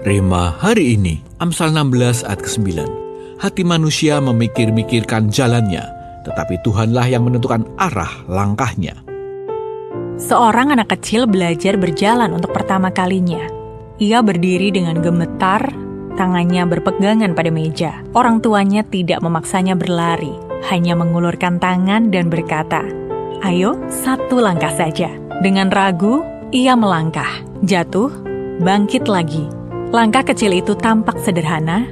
Rema hari ini, Amsal 16 ayat ke-9. Hati manusia memikir-mikirkan jalannya, tetapi Tuhanlah yang menentukan arah langkahnya. Seorang anak kecil belajar berjalan untuk pertama kalinya. Ia berdiri dengan gemetar, tangannya berpegangan pada meja. Orang tuanya tidak memaksanya berlari, hanya mengulurkan tangan dan berkata, "Ayo, 1 langkah saja." Dengan ragu, ia melangkah, jatuh, bangkit lagi. Langkah kecil itu tampak sederhana,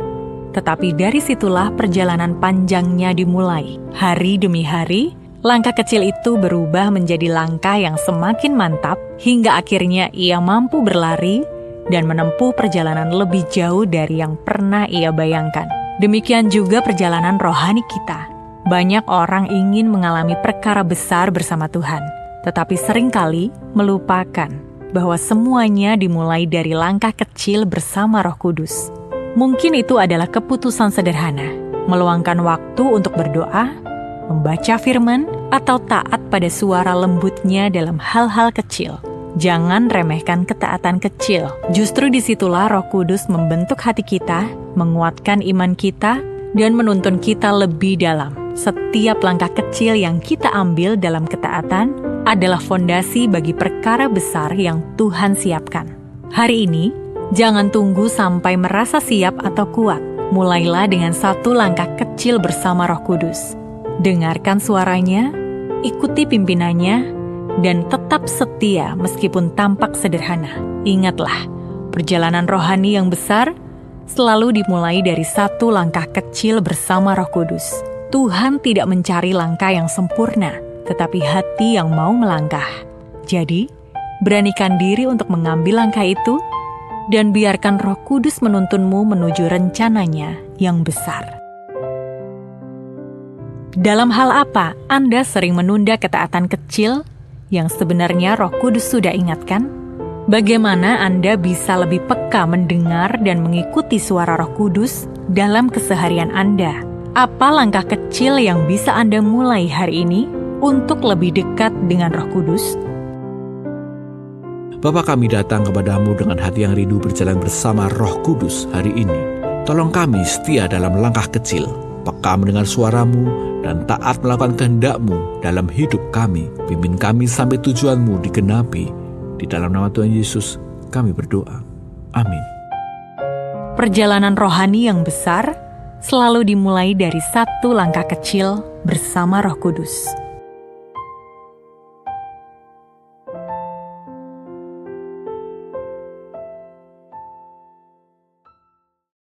tetapi dari situlah perjalanan panjangnya dimulai. Hari demi hari, langkah kecil itu berubah menjadi langkah yang semakin mantap, hingga akhirnya ia mampu berlari dan menempuh perjalanan lebih jauh dari yang pernah ia bayangkan. Demikian juga perjalanan rohani kita. Banyak orang ingin mengalami perkara besar bersama Tuhan, tetapi seringkali melupakan bahwa semuanya dimulai dari langkah kecil bersama Roh Kudus. Mungkin itu adalah keputusan sederhana, meluangkan waktu untuk berdoa, membaca firman, atau taat pada suara lembutnya dalam hal-hal kecil. Jangan remehkan ketaatan kecil. Justru disitulah Roh Kudus membentuk hati kita, menguatkan iman kita, dan menuntun kita lebih dalam. Setiap langkah kecil yang kita ambil dalam ketaatan adalah fondasi bagi perkara besar yang Tuhan siapkan. Hari ini, jangan tunggu sampai merasa siap atau kuat. Mulailah dengan 1 langkah kecil bersama Roh Kudus. Dengarkan suaranya, ikuti pimpinannya, dan tetap setia meskipun tampak sederhana. Ingatlah, perjalanan rohani yang besar selalu dimulai dari 1 langkah kecil bersama Roh Kudus. Tuhan tidak mencari langkah yang sempurna, tetapi hati yang mau melangkah. Jadi, beranikan diri untuk mengambil langkah itu, dan biarkan Roh Kudus menuntunmu menuju rencananya yang besar. Dalam hal apa Anda sering menunda ketaatan kecil yang sebenarnya Roh Kudus sudah ingatkan? Bagaimana Anda bisa lebih peka mendengar dan mengikuti suara Roh Kudus dalam keseharian Anda? Apa langkah kecil yang bisa Anda mulai hari ini untuk lebih dekat dengan Roh Kudus? Bapa, kami datang kepadamu dengan hati yang rindu berjalan bersama Roh Kudus hari ini. Tolong kami setia dalam langkah kecil, peka mendengar suaramu, dan taat melakukan kehendak-Mu dalam hidup kami. Pimpin kami sampai tujuan-Mu digenapi. Di dalam nama Tuhan Yesus, kami berdoa. Amin. Perjalanan rohani yang besar selalu dimulai dari 1 langkah kecil bersama Roh Kudus.